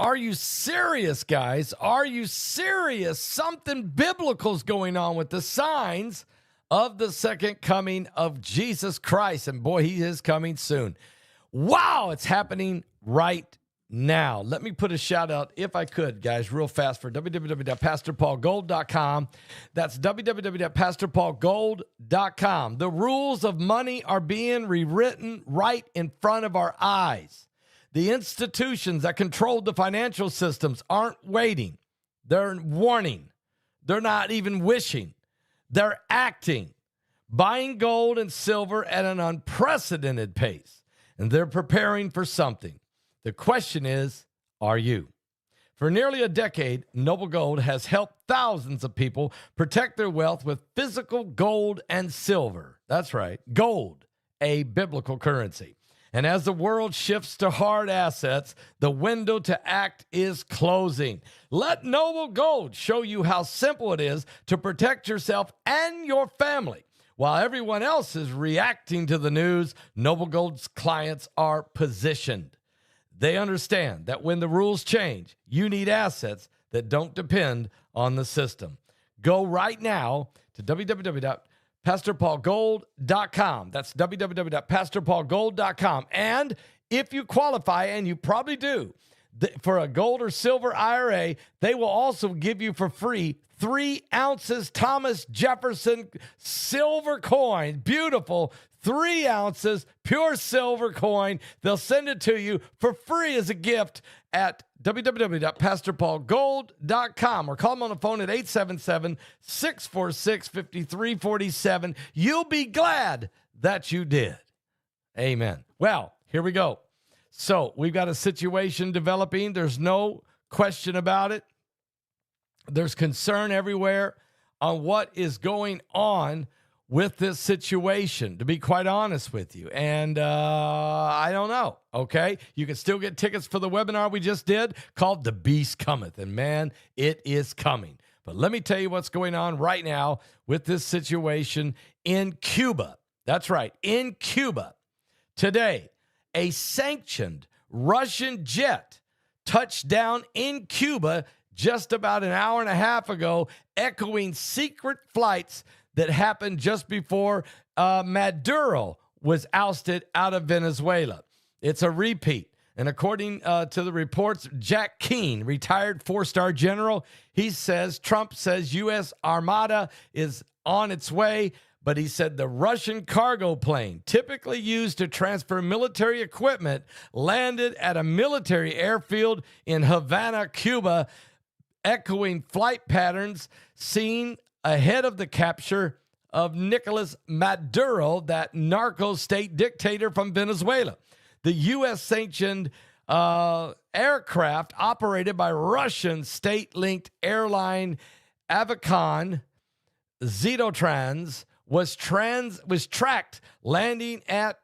Are you serious, guys? Are you serious? Something biblical is going on with the signs of the second coming of Jesus Christ. And boy, he is coming soon. Wow, it's happening right now. Let me put a shout out, if I could, guys, real fast for www.pastorpaulgold.com. That's www.pastorpaulgold.com. The rules of money are being rewritten right in front of our eyes. The institutions that control the financial systems aren't waiting. They're warning. They're not even wishing. They're acting, buying gold and silver at an unprecedented pace, and they're preparing for something. The question is, are you? For nearly a decade, Noble Gold has helped thousands of people protect their wealth with physical gold and silver. That's right, gold, a biblical currency. And as the world shifts to hard assets, the window to act is closing. Let Noble Gold show you how simple it is to protect yourself and your family. While everyone else is reacting to the news, Noble Gold's clients are positioned. They understand that when the rules change, you need assets that don't depend on the system. Go right now to www.pastorpaulgold.com. That's www.pastorpaulgold.com. And if you qualify, and you probably do, for a gold or silver IRA, they will also give you for free 3 ounces Thomas Jefferson silver coin. Beautiful 3 ounces pure silver coin. They'll send it to you for free as a gift at www.pastorpaulgold.com or call them on the phone at 877-646-5347. You'll be glad that you did. Amen. Well, here we go. So we've got a situation developing. There's no question about it. There's concern everywhere on what is going on with this situation, to be quite honest with you. And I don't know, okay? You can still get tickets for the webinar we just did called The Beast Cometh. And man, it is coming. But let me tell you what's going on right now with this situation in Cuba. That's right, in Cuba. Today, a sanctioned Russian jet touched down in Cuba just about an hour and a half ago, echoing secret flights that happened just before Maduro was ousted out of Venezuela. It's a repeat. And according to the reports, Jack Keane, retired 4-star general, Trump says U.S. Armada is on its way, but he said the Russian cargo plane, typically used to transfer military equipment, landed at a military airfield in Havana, Cuba, echoing flight patterns seen ahead of the capture of Nicolas Maduro, that narco state dictator from Venezuela. The U.S.-sanctioned aircraft operated by Russian state-linked airline Avicon Zetotrans was tracked landing at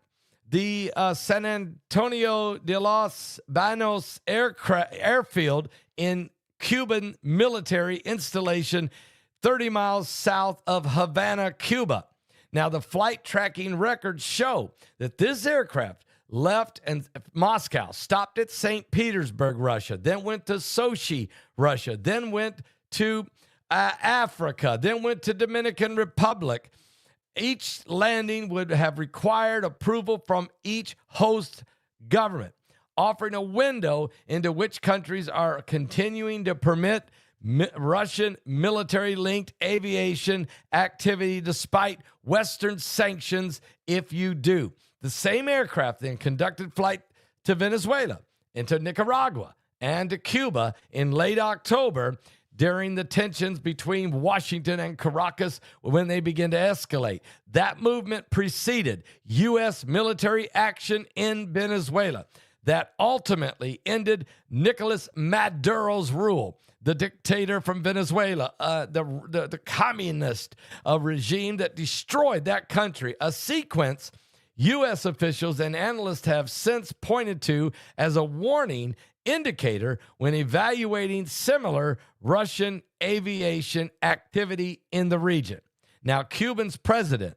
the San Antonio de los Banos airfield in Cuban military installation 30 miles south of Havana, Cuba. Now, the flight tracking records show that this aircraft left Moscow, stopped at St. Petersburg, Russia, then went to Sochi, Russia, then went to Africa, then went to Dominican Republic. Each landing would have required approval from each host government, offering a window into which countries are continuing to permit Russian military-linked aviation activity despite Western sanctions if you do. The same aircraft then conducted flight to Venezuela, into Nicaragua, and to Cuba in late October during the tensions between Washington and Caracas when they began to escalate. That movement preceded U.S. military action in Venezuela that ultimately ended Nicolas Maduro's rule, the dictator from Venezuela, the communist regime that destroyed that country, a sequence U.S. officials and analysts have since pointed to as a warning indicator when evaluating similar Russian aviation activity in the region. Now, Cuba's president,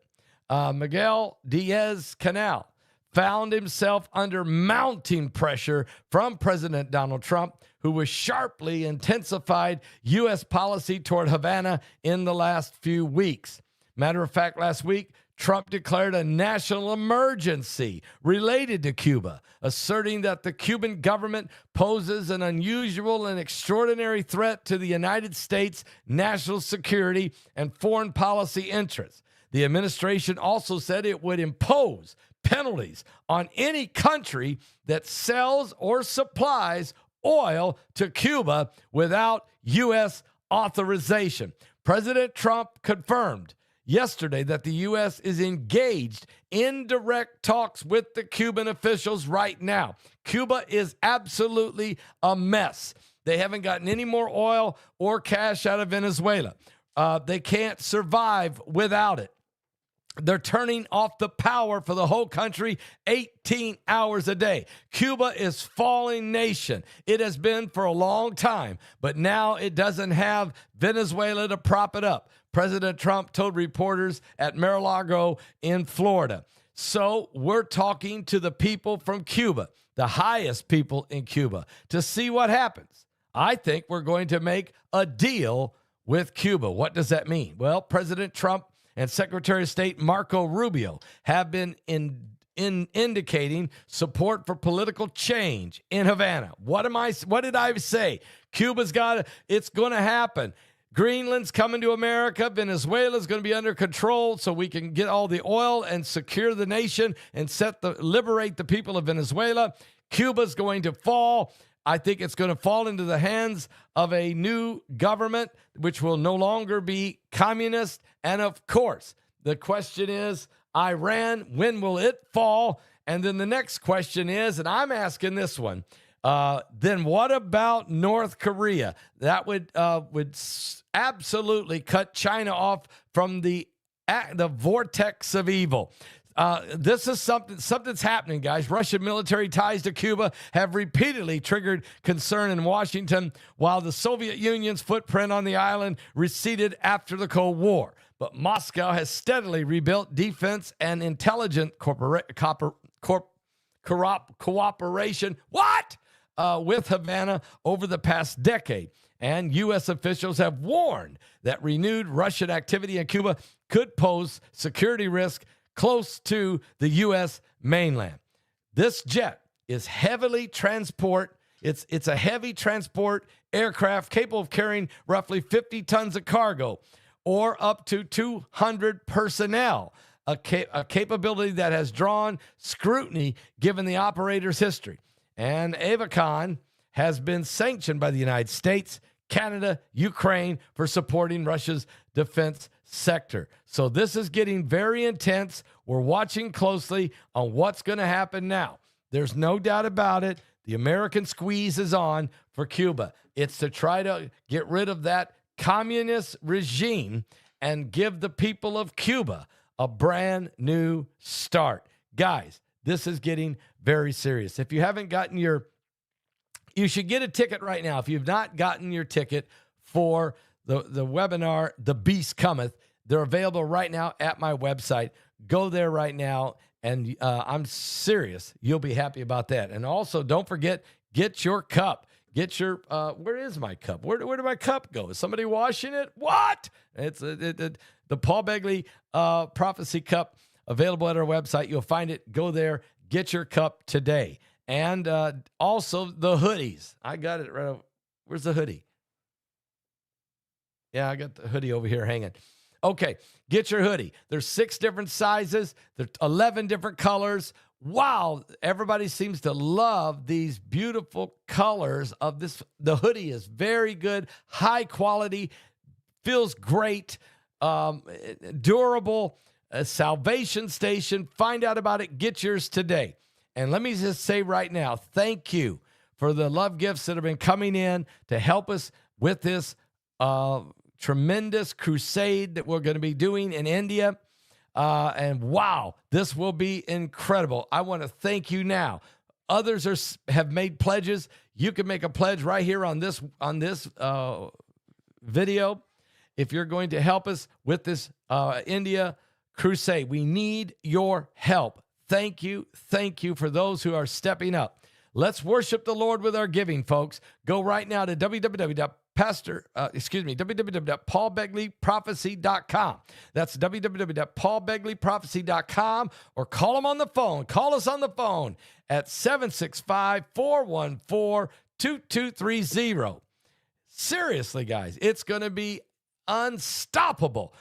Miguel Diaz-Canel, found himself under mounting pressure from President Donald Trump, who was sharply intensified U.S. policy toward Havana in the last few weeks. Matter of fact, last week, Trump declared a national emergency related to Cuba, asserting that the Cuban government poses an unusual and extraordinary threat to the United States' national security and foreign policy interests. The administration also said it would impose penalties on any country that sells or supplies oil to Cuba without U.S. authorization. President Trump confirmed yesterday that the U.S. is engaged in direct talks with the Cuban officials right now. Cuba is absolutely a mess. They haven't gotten any more oil or cash out of Venezuela. They can't survive without it. They're turning off the power for the whole country 18 hours a day. Cuba is falling nation. It has been for a long time, but now it doesn't have Venezuela to prop it up. President Trump told reporters at Mar-a-Lago in Florida. So we're talking to the people from Cuba, the highest people in Cuba, to see what happens. I think we're going to make a deal with Cuba. What does that mean? Well, President Trump and Secretary of State Marco Rubio have been indicating support for political change in Havana. What did I say? Cuba's it's going to happen. Greenland's coming to America. Venezuela's going to be under control so we can get all the oil and secure the nation and liberate the people of Venezuela. Cuba's going to fall. I think it's going to fall into the hands of a new government, which will no longer be communist. And of course, the question is, Iran, when will it fall? And then the next question is, and I'm asking this one, then what about North Korea? That would absolutely cut China off from the vortex of evil. This is something's happening, guys. Russian military ties to Cuba have repeatedly triggered concern in Washington, while the Soviet Union's footprint on the island receded after the Cold War. But Moscow has steadily rebuilt defense and intelligence cooperation with Havana over the past decade. And U.S. officials have warned that renewed Russian activity in Cuba could pose security risk close to the U.S. mainland. This jet is heavily transport. It's a heavy transport aircraft capable of carrying roughly 50 tons of cargo or up to 200 personnel, a capability that has drawn scrutiny given the operator's history. And Avicon has been sanctioned by the United States, Canada, Ukraine for supporting Russia's defense sector. So this is getting very intense. We're watching closely on what's going to happen now. There's no doubt about it. The American squeeze is on for Cuba. It's to try to get rid of that communist regime and give the people of Cuba a brand new start. Guys, this is getting very serious. If you haven't gotten you should get a ticket right now. If you've not gotten your ticket for the webinar, The Beast Cometh, they're available right now at my website. Go there right now, and I'm serious. You'll be happy about that. And also, don't forget, get your cup. Get your, where is my cup? Where did my cup go? Is somebody washing it? What? It's the Paul Begley Prophecy Cup, available at our website. You'll find it. Go there. Get your cup today. And also the hoodies. I got it right over. Where's the hoodie? Yeah, I got the hoodie over here hanging. Okay, get your hoodie. There's 6 different sizes. There's 11 different colors. Wow, everybody seems to love these beautiful colors of this. The hoodie is very good, high quality, feels great, durable, a salvation station. Find out about it. Get yours today. And let me just say right now, thank you for the love gifts that have been coming in to help us with this tremendous crusade that we're going to be doing in India. And wow, this will be incredible. I want to thank you now. Others have made pledges. You can make a pledge right here on this video if you're going to help us with this India crusade. We need your help. thank you for those who are stepping up. Let's worship the Lord with our giving, folks. Go right now to www.paulbegleyprophecy.com. That's www.paulbegleyprophecy.com, or call them on the phone. Call us on the phone at 765-414-2230. Seriously, guys, it's going to be unstoppable.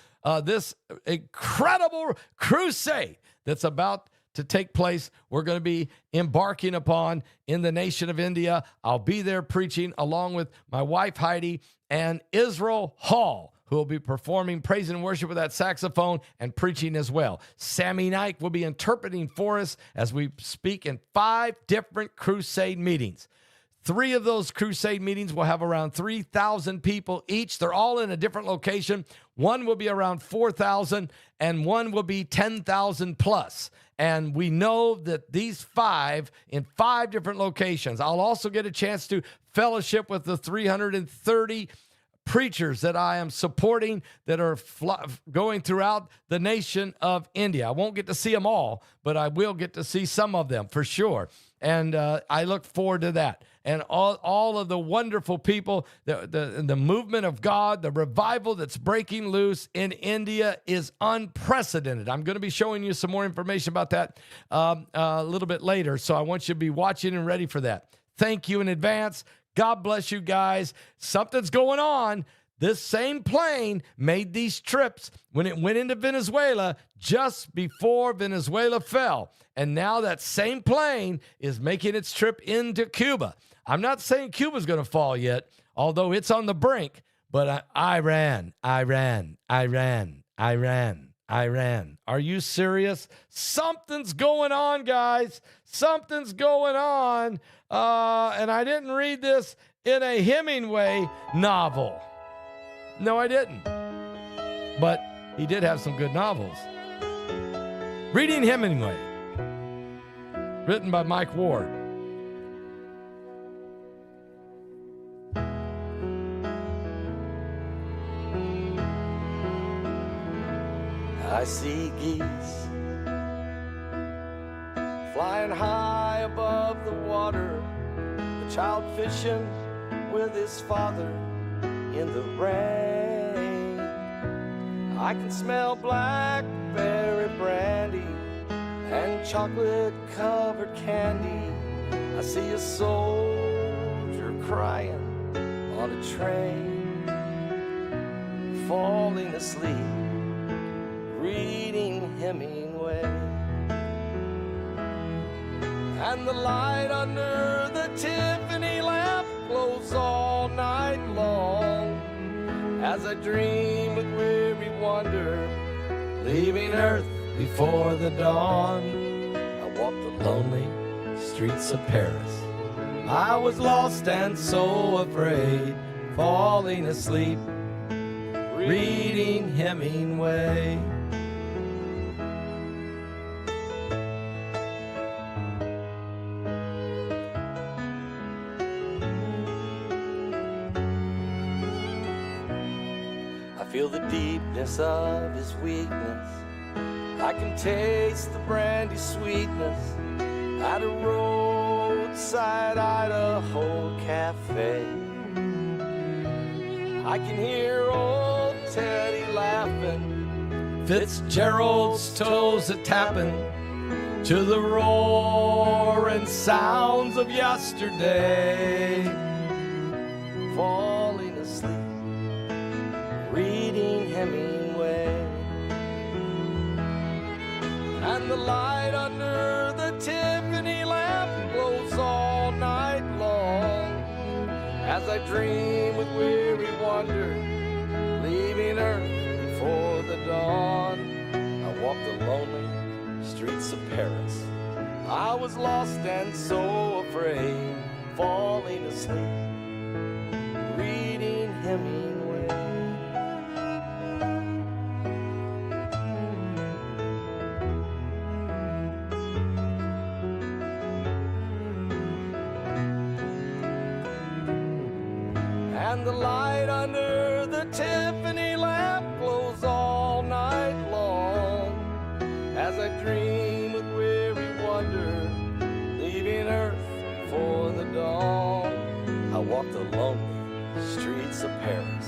This incredible crusade that's about to take place, we're going to be embarking upon in the nation of India. I'll be there preaching along with my wife, Heidi, and Israel Hall, who will be performing praise and worship with that saxophone and preaching as well. Sammy Knight will be interpreting for us as we speak in 5 different crusade meetings. 3 of those crusade meetings will have around 3,000 people each. They're all in a different location. One will be around 4,000, and one will be 10,000 plus. And we know that these 5 in 5 different locations. I'll also get a chance to fellowship with the 330 preachers that I am supporting that are going throughout the nation of India. I won't get to see them all, but I will get to see some of them for sure. And I look forward to that. And all of the wonderful people, the movement of God, the revival that's breaking loose in India is unprecedented. I'm going to be showing you some more information about that a little bit later. So I want you to be watching and ready for that. Thank you in advance. God bless you guys. Something's going on. This same plane made these trips when it went into Venezuela just before Venezuela fell. And now that same plane is making its trip into Cuba. I'm not saying Cuba's going to fall yet, although it's on the brink. But Iran. Are you serious? Something's going on, guys. Something's going on. And I didn't read this in a Hemingway novel. No, I didn't. But he did have some good novels. Reading Hemingway, written by Mike Ward. I see geese flying high above the water, a child fishing with his father in the rain. I can smell blackberry brandy and chocolate-covered candy. I see a soldier crying on a train, falling asleep, reading Hemingway. And the light under the Tiffany lamp glows all night long as I dream with weary wonder, leaving Earth before the dawn. I walk the lonely streets of Paris. I was lost and so afraid, falling asleep, reading Hemingway. Feel the deepness of his weakness. I can taste the brandy sweetness at a roadside Idaho cafe. I can hear old Teddy laughing, Fitzgerald's toes a-tapping to the roaring sounds of yesterday. Falling asleep, reading Hemingway. And the light under the Tiffany lamp glows all night long as I dream with weary wonder, leaving Earth before the dawn. I walk the lonely streets of Paris. I was lost and so afraid, falling asleep, reading Hemingway. And the light under the Tiffany lamp glows all night long as I dream with weary wonder, leaving Earth before the dawn. I walked the lonely streets of Paris.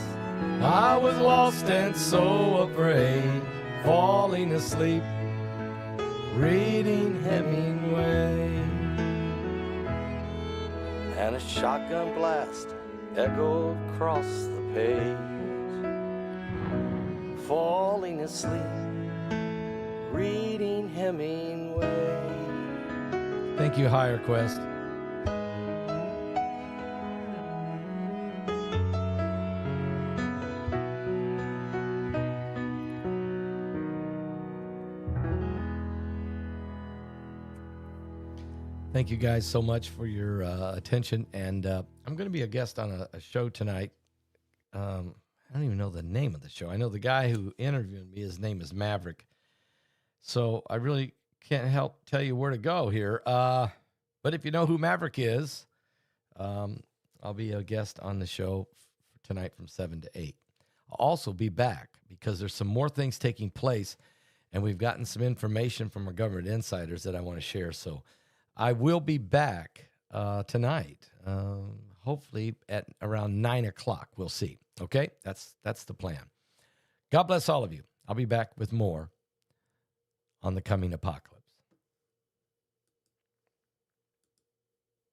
I was lost and so afraid, falling asleep, reading Hemingway. And a shotgun blast echoed across the page. Falling asleep, reading Hemingway. Thank you, Higher Quest. Thank you guys so much for your attention. And I'm going to be a guest on a show tonight. I don't even know the name of the show. I know the guy who interviewed me, his name is Maverick. So I really can't help tell you where to go here. But if you know who Maverick is, I'll be a guest on the show tonight from 7 to 8. I'll also be back because there's some more things taking place, and we've gotten some information from our government insiders that I want to share. So I will be back tonight, hopefully at around 9 o'clock. We'll see. Okay, that's the plan. God bless all of you. I'll be back with more on the coming apocalypse.